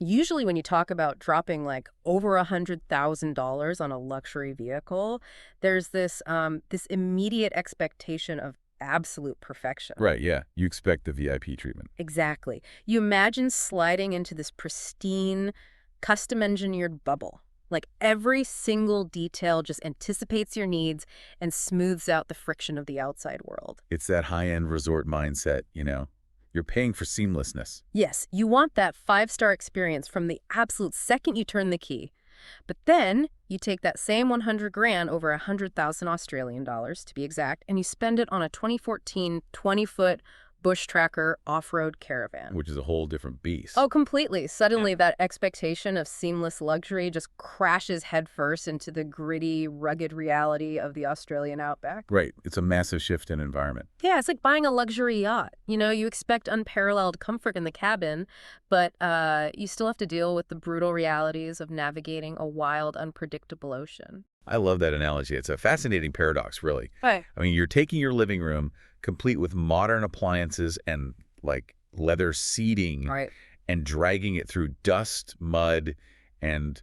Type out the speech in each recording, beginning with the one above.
Usually when you talk about dropping like over $100,000 on a luxury vehicle, there's this immediate expectation of absolute perfection. Right, yeah. You expect the VIP treatment. Exactly. You imagine sliding into this pristine, custom-engineered bubble. Like every single detail just anticipates your needs and smooths out the friction of the outside world. It's that high-end resort mindset, you know? You're paying for seamlessness. Yes, you want that five-star experience from the absolute second you turn the key. But then you take that same 100 grand, over 100,000 Australian dollars to be exact, and you spend it on a 2014 20-foot Bushtracker off-road caravan. Which is a whole different beast. Oh, completely. Suddenly, that expectation of seamless luxury just crashes headfirst into the gritty, rugged reality of the Australian outback. Right. It's a massive shift in environment. Yeah, it's like buying a luxury yacht. You know, you expect unparalleled comfort in the cabin, but you still have to deal with the brutal realities of navigating a wild, unpredictable ocean. I love that analogy. It's a fascinating paradox, really. Right. I mean, you're taking your living room, complete with modern appliances and, like, leather seating, Right. and dragging it through dust, mud, and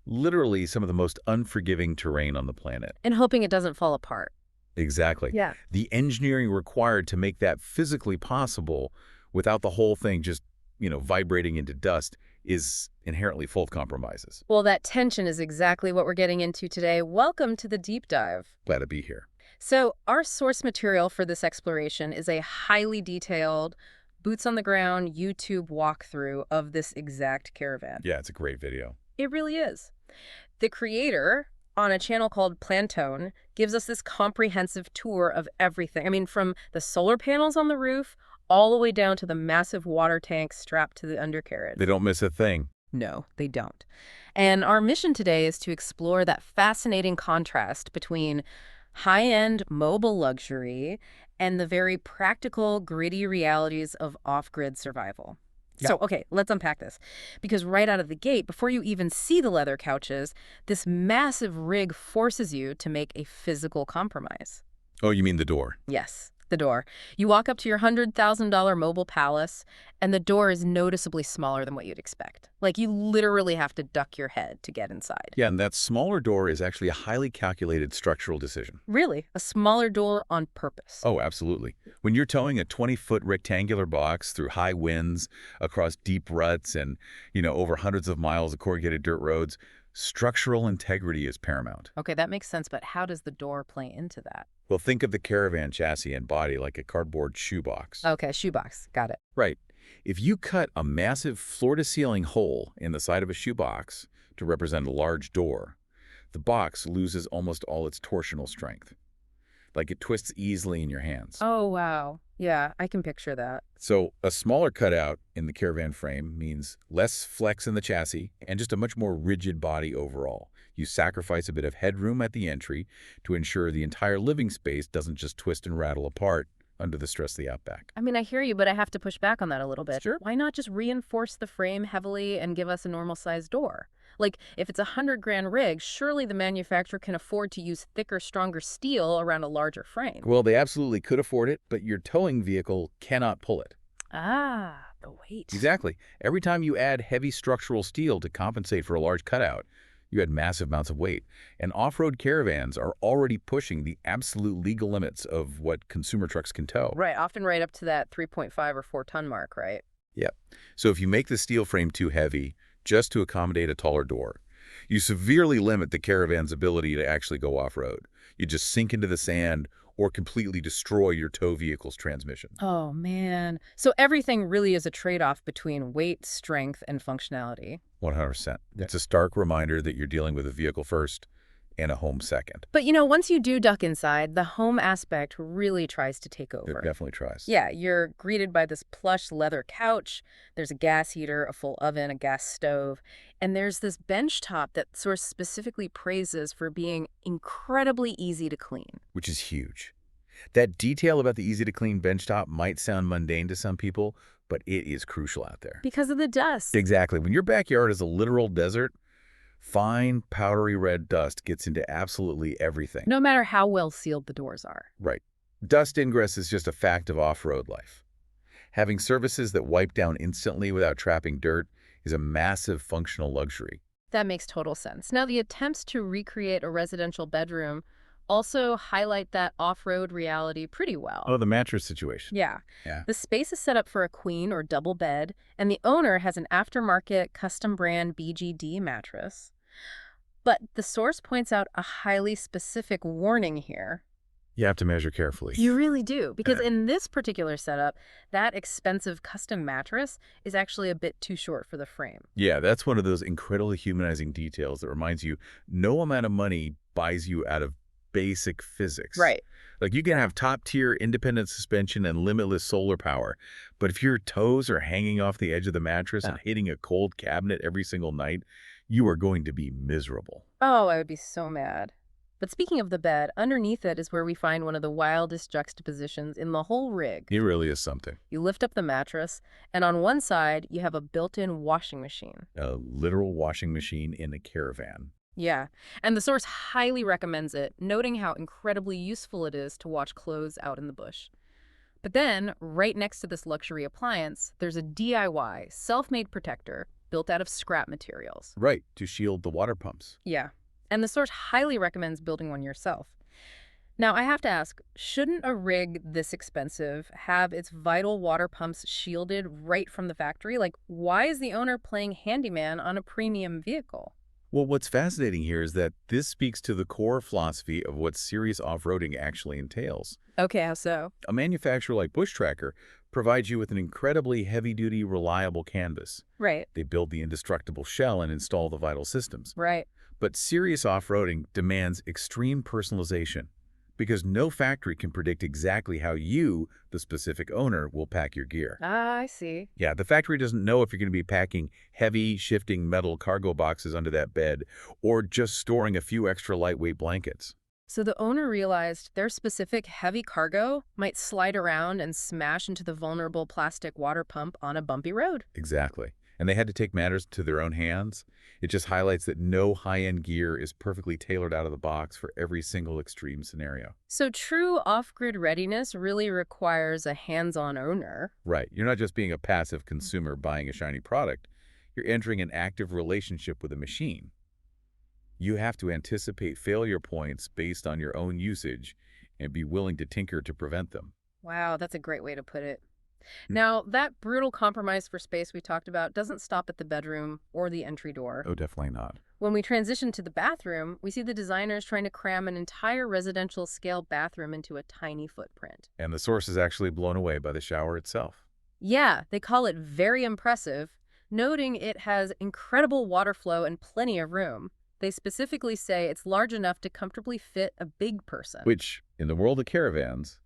literally some of the most unforgiving terrain on the planet. And hoping it doesn't fall apart. Exactly. Yeah. The engineering required to make that physically possible without the whole thing just, vibrating into dust is inherently full of compromises. Well, that tension is exactly what we're getting into today. Welcome to the deep dive. Glad to be here. So our source material for this exploration is a highly detailed, boots-on-the-ground YouTube walkthrough of this exact caravan. Yeah, it's a great video. It really is. The creator, on a channel called PLANTONE, gives us this comprehensive tour of everything. I mean, from the solar panels on the roof all the way down to the massive water tank strapped to the undercarriage. They don't miss a thing. No, they don't. And our mission today is to explore that fascinating contrast between high-end mobile luxury and the very practical, gritty realities of off-grid survival. Yeah. So, okay, let's unpack this. Because right out of the gate, before you even see the leather couches, this massive rig forces you to make a physical compromise. Oh, you mean the door? Yes, the door. You walk up to your $100,000 mobile palace, and the door is noticeably smaller than what you'd expect. Like, you literally have to duck your head to get inside. Yeah, and that smaller door is actually a highly calculated structural decision. Really, a smaller door on purpose. Oh, absolutely. When you're towing a 20-foot rectangular box through high winds, across deep ruts, and, over hundreds of miles of corrugated dirt roads, structural integrity is paramount. Okay, that makes sense, but how does the door play into that? Well, think of the caravan chassis and body like a cardboard shoebox. Okay, shoebox. Got it. Right. If you cut a massive floor-to-ceiling hole in the side of a shoebox to represent a large door, the box loses almost all its torsional strength. Like it twists easily in your hands. Oh, wow. Yeah, I can picture that. So a smaller cutout in the caravan frame means less flex in the chassis and just a much more rigid body overall. You sacrifice a bit of headroom at the entry to ensure the entire living space doesn't just twist and rattle apart under the stress of the outback. I mean, I hear you, but I have to push back on that a little bit. Sure. Why not just reinforce the frame heavily and give us a normal-sized door? Like, if it's a 100-grand rig, surely the manufacturer can afford to use thicker, stronger steel around a larger frame. Well, they absolutely could afford it, but your towing vehicle cannot pull it. Ah, the weight. Exactly. Every time you add heavy structural steel to compensate for a large cutout, you add massive amounts of weight. And off-road caravans are already pushing the absolute legal limits of what consumer trucks can tow. Right, often right up to that 3.5 or 4-ton mark, right? Yep. So if you make the steel frame too heavy just to accommodate a taller door, you severely limit the caravan's ability to actually go off-road. You just sink into the sand or completely destroy your tow vehicle's transmission. Oh, man. So everything really is a trade-off between weight, strength, and functionality. 100%. It's a stark reminder that you're dealing with a vehicle first and a home second. But, once you do duck inside, the home aspect really tries to take over. It definitely tries. Yeah, you're greeted by this plush leather couch. There's a gas heater, a full oven, a gas stove. And there's this bench top that Source specifically praises for being incredibly easy to clean. Which is huge. That detail about the easy-to-clean benchtop might sound mundane to some people, but it is crucial out there. Because of the dust. Exactly. When your backyard is a literal desert, fine, powdery red dust gets into absolutely everything. No matter how well sealed the doors are. Right. Dust ingress is just a fact of off-road life. Having surfaces that wipe down instantly without trapping dirt is a massive functional luxury. That makes total sense. Now, the attempts to recreate a residential bedroom also highlight that off-road reality pretty well. Oh, the mattress situation. Yeah. Yeah. The space is set up for a queen or double bed, and the owner has an aftermarket custom brand BGD mattress. But the source points out a highly specific warning here. You have to measure carefully. You really do, because in this particular setup, that expensive custom mattress is actually a bit too short for the frame. Yeah, that's one of those incredibly humanizing details that reminds you no amount of money buys you out of basic physics. Right. Like you can have top-tier independent suspension and limitless solar power, but if your toes are hanging off the edge of the mattress and hitting a cold cabinet every single night, you are going to be miserable. Oh, I would be so mad. But speaking of the bed, underneath it is where we find one of the wildest juxtapositions in the whole rig. It really is something. You lift up the mattress, and on one side, you have a built-in washing machine. A literal washing machine in a caravan. Yeah, and the source highly recommends it, noting how incredibly useful it is to wash clothes out in the bush. But then, right next to this luxury appliance, there's a DIY, self-made protector built out of scrap materials. Right, to shield the water pumps. Yeah, and the source highly recommends building one yourself. Now, I have to ask, shouldn't a rig this expensive have its vital water pumps shielded right from the factory? Like, why is the owner playing handyman on a premium vehicle? Well, what's fascinating here is that this speaks to the core philosophy of what serious off-roading actually entails. Okay, how so? A manufacturer like Bushtracker provides you with an incredibly heavy-duty, reliable canvas. Right. They build the indestructible shell and install the vital systems. Right. But serious off-roading demands extreme personalization because no factory can predict exactly how you, the specific owner, will pack your gear. Ah, I see. Yeah, the factory doesn't know if you're going to be packing heavy, shifting metal cargo boxes under that bed or just storing a few extra lightweight blankets. So the owner realized their specific heavy cargo might slide around and smash into the vulnerable plastic water pump on a bumpy road. Exactly. And they had to take matters to their own hands. It just highlights that no high-end gear is perfectly tailored out of the box for every single extreme scenario. So true off-grid readiness really requires a hands-on owner. Right. You're not just being a passive consumer buying a shiny product. You're entering an active relationship with a machine. You have to anticipate failure points based on your own usage and be willing to tinker to prevent them. Wow, that's a great way to put it. Now, that brutal compromise for space we talked about doesn't stop at the bedroom or the entry door. Oh, definitely not. When we transition to the bathroom, we see the designers trying to cram an entire residential scale bathroom into a tiny footprint. And the source is actually blown away by the shower itself. Yeah, they call it very impressive, noting it has incredible water flow and plenty of room. They specifically say it's large enough to comfortably fit a big person. Which, in the world of caravans,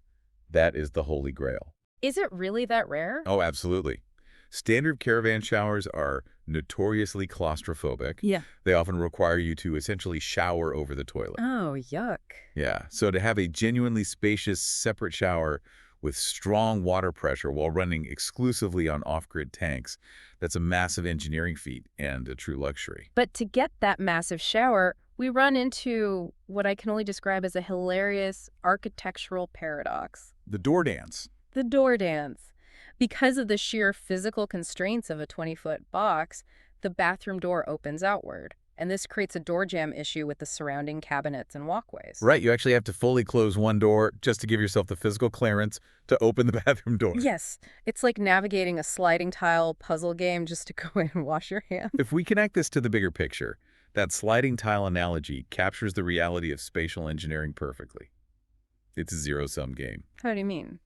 that is the holy grail. Is it really that rare? Oh, absolutely. Standard caravan showers are notoriously claustrophobic. Yeah. They often require you to essentially shower over the toilet. Oh, yuck. Yeah, so to have a genuinely spacious, separate shower with strong water pressure while running exclusively on off-grid tanks, that's a massive engineering feat and a true luxury. But to get that massive shower, we run into what I can only describe as a hilarious architectural paradox. The door dance. The door dance. Because of the sheer physical constraints of a 20-foot box, the bathroom door opens outward, and this creates a door jam issue with the surrounding cabinets and walkways. Right, you actually have to fully close one door just to give yourself the physical clearance to open the bathroom door. Yes, it's like navigating a sliding tile puzzle game just to go in and wash your hands. If we connect this to the bigger picture, that sliding tile analogy captures the reality of spatial engineering perfectly. It's a zero-sum game. How do you mean?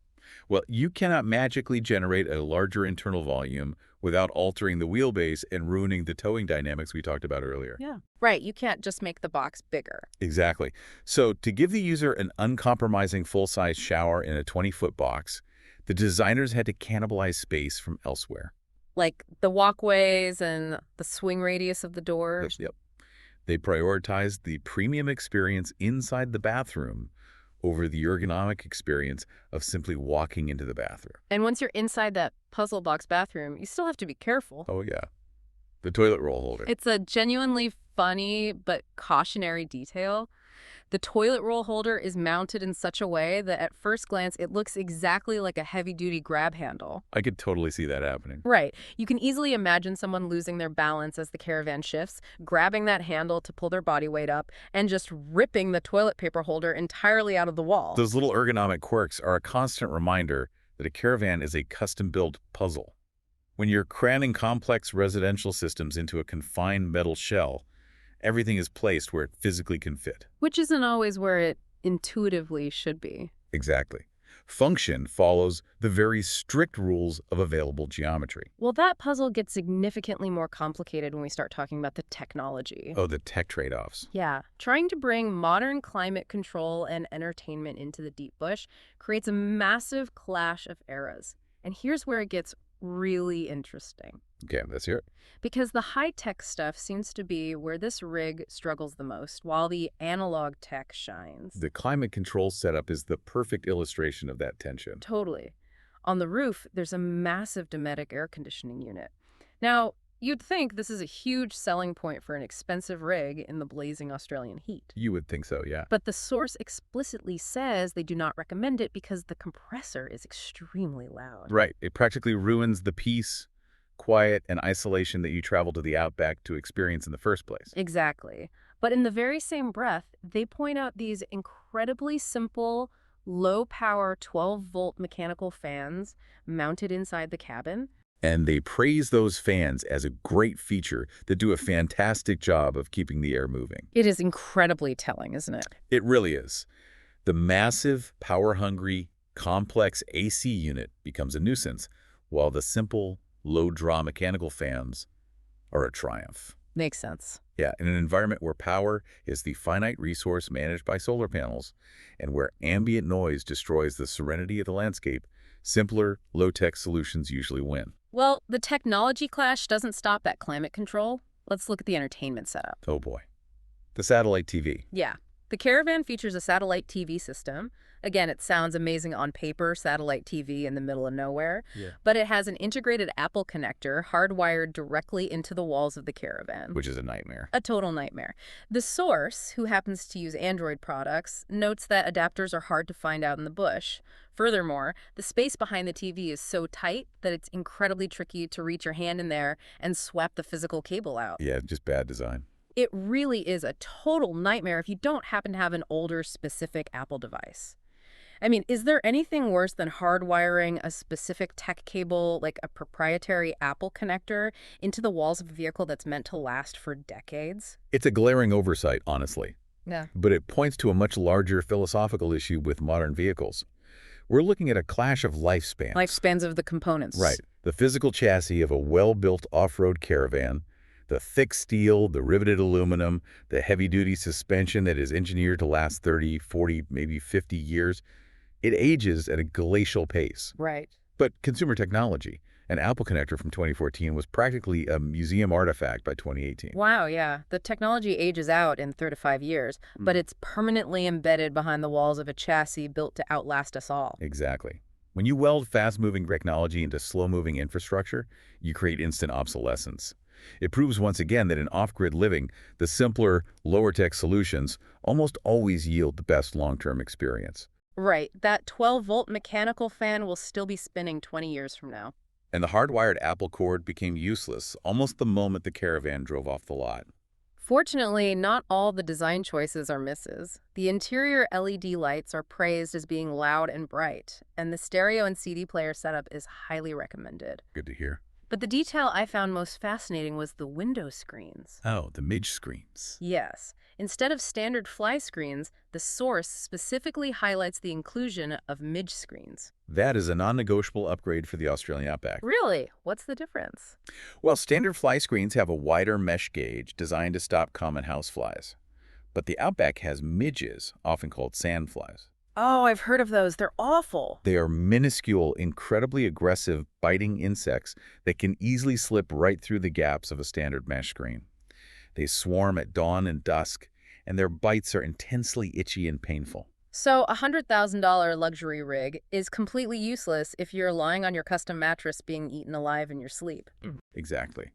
Well, you cannot magically generate a larger internal volume without altering the wheelbase and ruining the towing dynamics we talked about earlier. Yeah. Right, you can't just make the box bigger. Exactly. So to give the user an uncompromising full-size shower in a 20-foot box, the designers had to cannibalize space from elsewhere. Like the walkways and the swing radius of the doors. Yep. They prioritized the premium experience inside the bathroom over the ergonomic experience of simply walking into the bathroom. And once you're inside that puzzle box bathroom, you still have to be careful. Oh, yeah. The toilet roll holder. It's a genuinely funny but cautionary detail. The toilet roll holder is mounted in such a way that at first glance it looks exactly like a heavy-duty grab handle. I could totally see that happening. Right. You can easily imagine someone losing their balance as the caravan shifts, grabbing that handle to pull their body weight up, and just ripping the toilet paper holder entirely out of the wall. Those little ergonomic quirks are a constant reminder that a caravan is a custom-built puzzle. When you're cramming complex residential systems into a confined metal shell, everything is placed where it physically can fit. Which isn't always where it intuitively should be. Exactly. Function follows the very strict rules of available geometry. Well, that puzzle gets significantly more complicated when we start talking about the technology. Oh, the tech trade-offs. Yeah, trying to bring modern climate control and entertainment into the deep bush creates a massive clash of eras. And here's where it gets really interesting. Okay, let's hear it. Because the high-tech stuff seems to be where this rig struggles the most, while the analog tech shines. The climate control setup is the perfect illustration of that tension. Totally. On the roof, there's a massive Dometic air conditioning unit. Now, you'd think this is a huge selling point for an expensive rig in the blazing Australian heat. You would think so, yeah. But the source explicitly says they do not recommend it because the compressor is extremely loud. Right. It practically ruins the peace, quiet, and isolation that you travel to the outback to experience in the first place. Exactly. But in the very same breath, they point out these incredibly simple, low-power 12-volt mechanical fans mounted inside the cabin. And they praise those fans as a great feature that do a fantastic job of keeping the air moving. It is incredibly telling, isn't it? It really is. The massive, power-hungry, complex AC unit becomes a nuisance, while the simple, low-draw mechanical fans are a triumph. Makes sense. Yeah, in an environment where power is the finite resource managed by solar panels and where ambient noise destroys the serenity of the landscape, simpler, low-tech solutions usually win. Well, the technology clash doesn't stop at climate control. Let's look at the entertainment setup. Oh boy. The satellite TV. Yeah. The Caravan features a satellite TV system. Again, it sounds amazing on paper, satellite TV in the middle of nowhere. Yeah. But it has an integrated Apple connector hardwired directly into the walls of the Caravan. Which is a nightmare. A total nightmare. The source, who happens to use Android products, notes that adapters are hard to find out in the bush. Furthermore, the space behind the TV is so tight that it's incredibly tricky to reach your hand in there and swap the physical cable out. Yeah, just bad design. It really is a total nightmare if you don't happen to have an older, specific Apple device. I mean, is there anything worse than hardwiring a specific tech cable, like a proprietary Apple connector, into the walls of a vehicle that's meant to last for decades? It's a glaring oversight, honestly. Yeah. But it points to a much larger philosophical issue with modern vehicles. We're looking at a clash of lifespans. Lifespans of the components. Right. The physical chassis of a well-built off-road caravan, the thick steel, the riveted aluminum, the heavy-duty suspension that is engineered to last 30, 40, maybe 50 years. It ages at a glacial pace. Right. But consumer technology, an Apple connector from 2014 was practically a museum artifact by 2018. Wow, yeah. The technology ages out in 3 to 5 years, but it's permanently embedded behind the walls of a chassis built to outlast us all. Exactly. When you weld fast-moving technology into slow-moving infrastructure, you create instant obsolescence. It proves once again that in off-grid living, the simpler, lower-tech solutions almost always yield the best long-term experience. Right. That 12-volt mechanical fan will still be spinning 20 years from now. And the hardwired Apple cord became useless almost the moment the Caravan drove off the lot. Fortunately, not all the design choices are misses. The interior LED lights are praised as being loud and bright, and the stereo and CD player setup is highly recommended. Good to hear. But the detail I found most fascinating was the window screens. Oh, the midge screens. Yes. Instead of standard fly screens, the source specifically highlights the inclusion of midge screens. That is a non-negotiable upgrade for the Australian outback. Really? What's the difference? Well, standard fly screens have a wider mesh gauge designed to stop common houseflies. But the outback has midges, often called sandflies. Oh, I've heard of those. They're awful. They are minuscule, incredibly aggressive, biting insects that can easily slip right through the gaps of a standard mesh screen. They swarm at dawn and dusk, and their bites are intensely itchy and painful. So a $100,000 luxury rig is completely useless if you're lying on your custom mattress being eaten alive in your sleep. Exactly.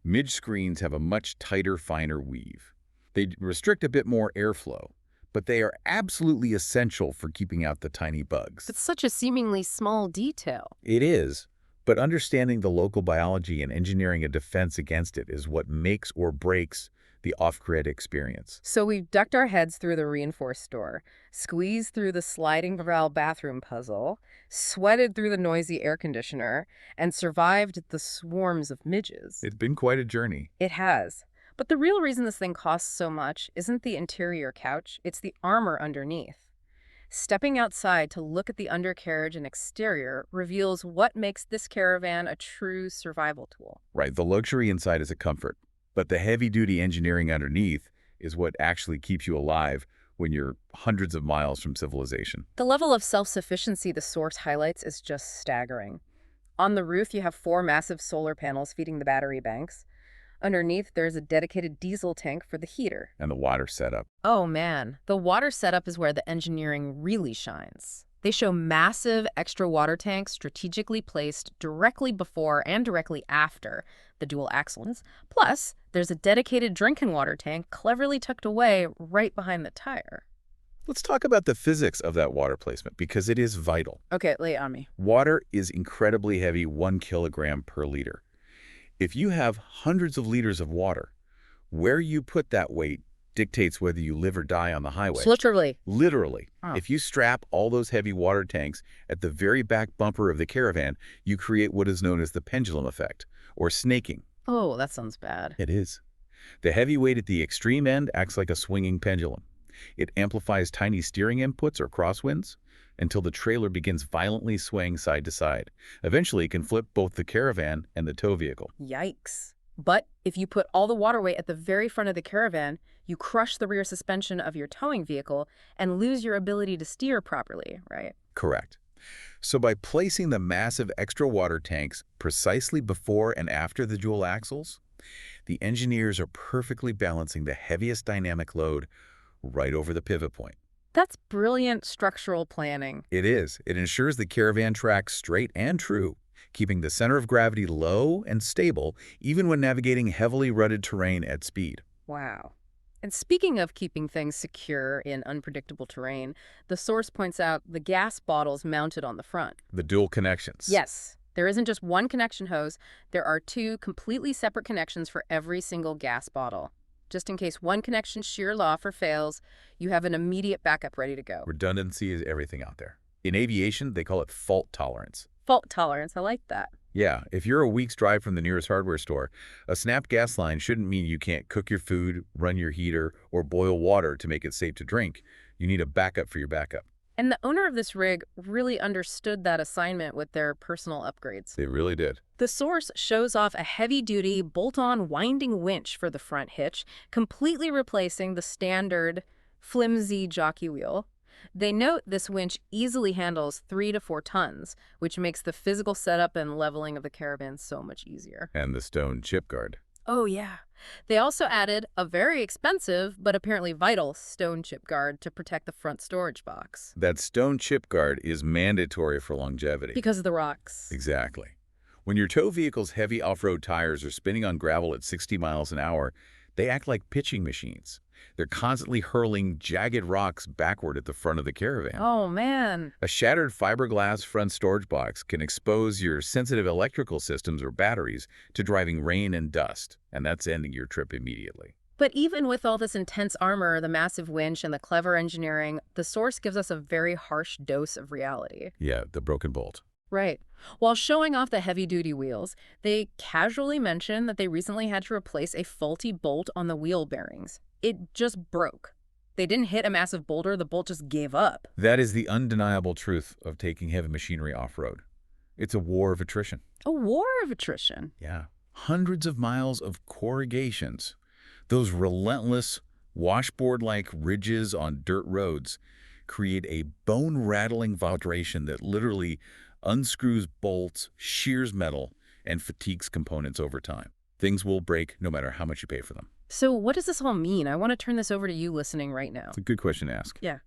Midge screens have a much tighter, finer weave. They restrict a bit more airflow, but they are absolutely essential for keeping out the tiny bugs. It's such a seemingly small detail. It is, but understanding the local biology and engineering a defense against it is what makes or breaks the off-grid experience. So we've ducked our heads through the reinforced door, squeezed through the sliding valve bathroom puzzle, sweated through the noisy air conditioner, and survived the swarms of midges. It's been quite a journey. It has. But the real reason this thing costs so much isn't the interior couch, it's the armor underneath. Stepping outside to look at the undercarriage and exterior reveals what makes this caravan a true survival tool. Right, the luxury inside is a comfort, but the heavy-duty engineering underneath is what actually keeps you alive when you're hundreds of miles from civilization. The level of self-sufficiency the source highlights is just staggering. On the roof, you have 4 massive solar panels feeding the battery banks. Underneath, there's a dedicated diesel tank for the heater. And the water setup. Oh man, the water setup is where the engineering really shines. They show massive extra water tanks strategically placed directly before and directly after the dual axles. Plus, there's a dedicated drinking water tank cleverly tucked away right behind the tire. Let's talk about the physics of that water placement, because it is vital. Okay, lay it on me. Water is incredibly heavy, 1 kilogram per liter. If you have hundreds of liters of water, where you put that weight dictates whether you live or die on the highway. Literally. Literally. Oh. If you strap all those heavy water tanks at the very back bumper of the caravan, you create what is known as the pendulum effect, or snaking. Oh, that sounds bad. It is. The heavy weight at the extreme end acts like a swinging pendulum. It amplifies tiny steering inputs or crosswinds until the trailer begins violently swaying side to side. Eventually, it can flip both the caravan and the tow vehicle. Yikes. But if you put all the water weight at the very front of the caravan, you crush the rear suspension of your towing vehicle and lose your ability to steer properly, right? Correct. So by placing the massive extra water tanks precisely before and after the dual axles, the engineers are perfectly balancing the heaviest dynamic load right over the pivot point. That's brilliant structural planning. It is. It ensures the caravan tracks straight and true, keeping the center of gravity low and stable even when navigating heavily rutted terrain at speed. Wow. And speaking of keeping things secure in unpredictable terrain, the source points out the gas bottles mounted on the front. The dual connections. Yes. There isn't just one connection hose. There are 2 completely separate connections for every single gas bottle. Just in case one connection shears off or fails, you have an immediate backup ready to go. Redundancy is everything out there. In aviation, they call it fault tolerance. Fault tolerance, I like that. Yeah, if you're a week's drive from the nearest hardware store, a snapped gas line shouldn't mean you can't cook your food, run your heater, or boil water to make it safe to drink. You need a backup for your backup. And the owner of this rig really understood that assignment with their personal upgrades. They really did. The source shows off a heavy-duty, bolt-on winding winch for the front hitch, completely replacing the standard flimsy jockey wheel. They note this winch easily handles 3 to 4 tons, which makes the physical setup and leveling of the caravan so much easier. And the stone chip guard. Oh, yeah. They also added a very expensive, but apparently vital, stone chip guard to protect the front storage box. That stone chip guard is mandatory for longevity. Because of the rocks. Exactly. When your tow vehicle's heavy off-road tires are spinning on gravel at 60 miles an hour, they act like pitching machines. They're constantly hurling jagged rocks backward at the front of the caravan. Oh, man. A shattered fiberglass front storage box can expose your sensitive electrical systems or batteries to driving rain and dust, and that's ending your trip immediately. But even with all this intense armor, the massive winch, and the clever engineering, the source gives us a very harsh dose of reality. Yeah, the broken bolt. Right. While showing off the heavy-duty wheels, they casually mention that they recently had to replace a faulty bolt on the wheel bearings. It just broke. They didn't hit a massive boulder, the bolt just gave up. That is the undeniable truth of taking heavy machinery off-road. It's a war of attrition. A war of attrition. Yeah. Hundreds of miles of corrugations. Those relentless, washboard-like ridges on dirt roads create a bone-rattling vibration that literally unscrews bolts, shears metal, and fatigues components over time. Things will break no matter how much you pay for them. So what does this all mean? I want to turn this over to you listening right now. It's a good question to ask. Yeah.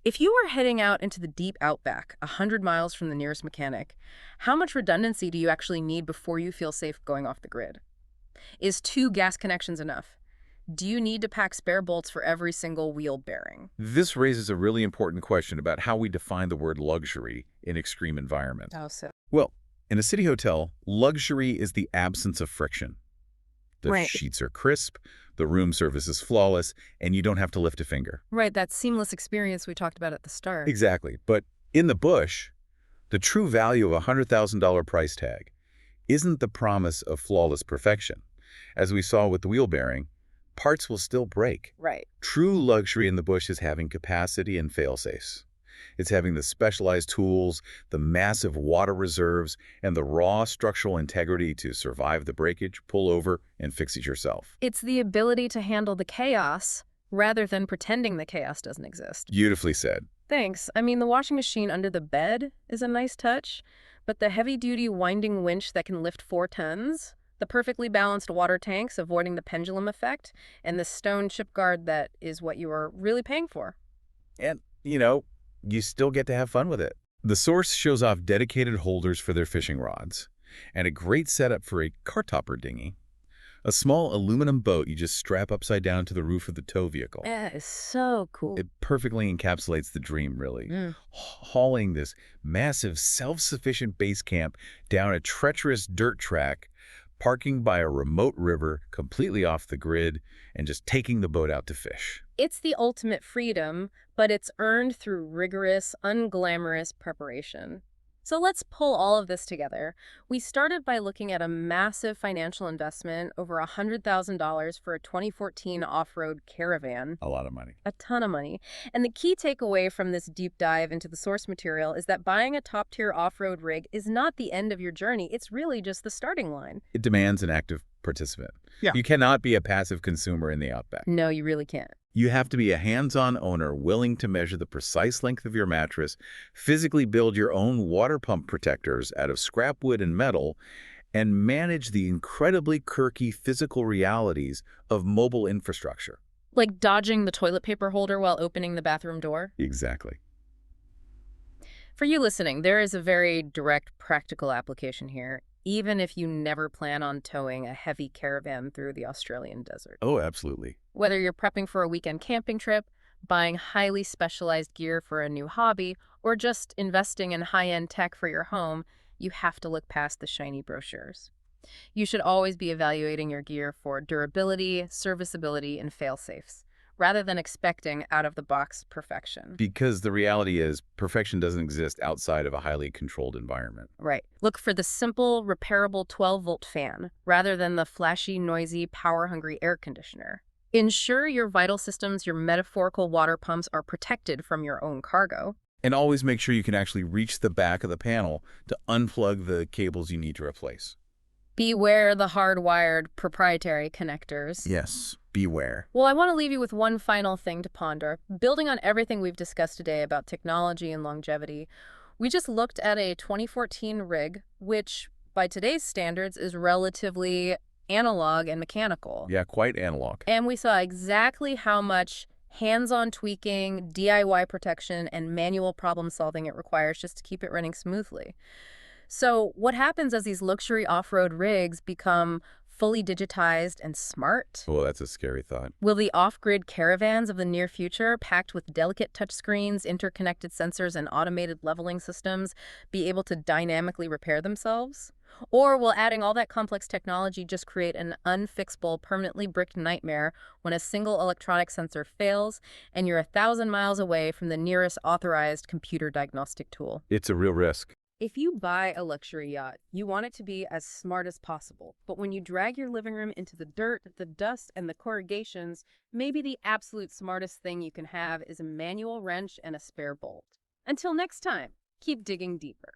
If you were heading out into the deep outback, 100 miles from the nearest mechanic, how much redundancy do you actually need before you feel safe going off the grid? Is 2 gas connections enough? Do you need to pack spare bolts for every single wheel bearing? This raises a really important question about how we define the word luxury in extreme environments. Oh, so. Well, in a city hotel, luxury is the absence of friction. The Right. sheets are crisp, the room service is flawless, and you don't have to lift a finger. Right, that seamless experience we talked about at the start. Exactly. But in the bush, the true value of a $100,000 price tag isn't the promise of flawless perfection. As we saw with the wheel bearing, parts will still break. Right. True luxury in the bush is having capacity and fail-safes. It's having the specialized tools, the massive water reserves, and the raw structural integrity to survive the breakage, pull over, and fix it yourself. It's the ability to handle the chaos rather than pretending the chaos doesn't exist. Beautifully said. Thanks. I mean, the washing machine under the bed is a nice touch, but the heavy-duty winding winch that can lift 4 tons, the perfectly balanced water tanks avoiding the pendulum effect, and the stone chip guard that is what you are really paying for. And, you still get to have fun with it. The Source shows off dedicated holders for their fishing rods, and a great setup for a car topper dinghy. A small aluminum boat you just strap upside down to the roof of the tow vehicle. That is so cool. It perfectly encapsulates the dream, really. Hauling this massive, self-sufficient base camp down a treacherous dirt track, parking by a remote river completely off the grid, and just taking the boat out to fish. It's the ultimate freedom, but it's earned through rigorous, unglamorous preparation. So let's pull all of this together. We started by looking at a massive financial investment, over $100,000 for a 2014 off-road caravan. A lot of money. A ton of money. And the key takeaway from this deep dive into the source material is that buying a top-tier off-road rig is not the end of your journey. It's really just the starting line. It demands an active participant. Yeah. You cannot be a passive consumer in the outback. No, you really can't. You have to be a hands-on owner willing to measure the precise length of your mattress, physically build your own water pump protectors out of scrap wood and metal, and manage the incredibly quirky physical realities of mobile infrastructure. Like dodging the toilet paper holder while opening the bathroom door? Exactly. For you listening, there is a very direct, practical application here, even if you never plan on towing a heavy caravan through the Australian desert. Oh, absolutely. Whether you're prepping for a weekend camping trip, buying highly specialized gear for a new hobby, or just investing in high-end tech for your home, you have to look past the shiny brochures. You should always be evaluating your gear for durability, serviceability, and fail-safes, rather than expecting out-of-the-box perfection. Because the reality is, perfection doesn't exist outside of a highly controlled environment. Right. Look for the simple, repairable 12-volt fan, rather than the flashy, noisy, power-hungry air conditioner. Ensure your vital systems, your metaphorical water pumps, are protected from your own cargo. And always make sure you can actually reach the back of the panel to unplug the cables you need to replace. Beware the hardwired proprietary connectors. Yes, beware. Well, I want to leave you with one final thing to ponder. Building on everything we've discussed today about technology and longevity, we just looked at a 2014 rig, which, by today's standards, is relatively analog and mechanical. Yeah, quite analog. And we saw exactly how much hands-on tweaking, DIY protection, and manual problem solving it requires just to keep it running smoothly. So what happens as these luxury off-road rigs become fully digitized and smart? Oh, that's a scary thought. Will the off-grid caravans of the near future, packed with delicate touchscreens, interconnected sensors, and automated leveling systems, be able to dynamically repair themselves? Or will adding all that complex technology just create an unfixable, permanently bricked nightmare when a single electronic sensor fails and you're 1,000 miles away from the nearest authorized computer diagnostic tool? It's a real risk. If you buy a luxury yacht, you want it to be as smart as possible. But when you drag your living room into the dirt, the dust, and the corrugations, maybe the absolute smartest thing you can have is a manual wrench and a spare bolt. Until next time, keep digging deeper.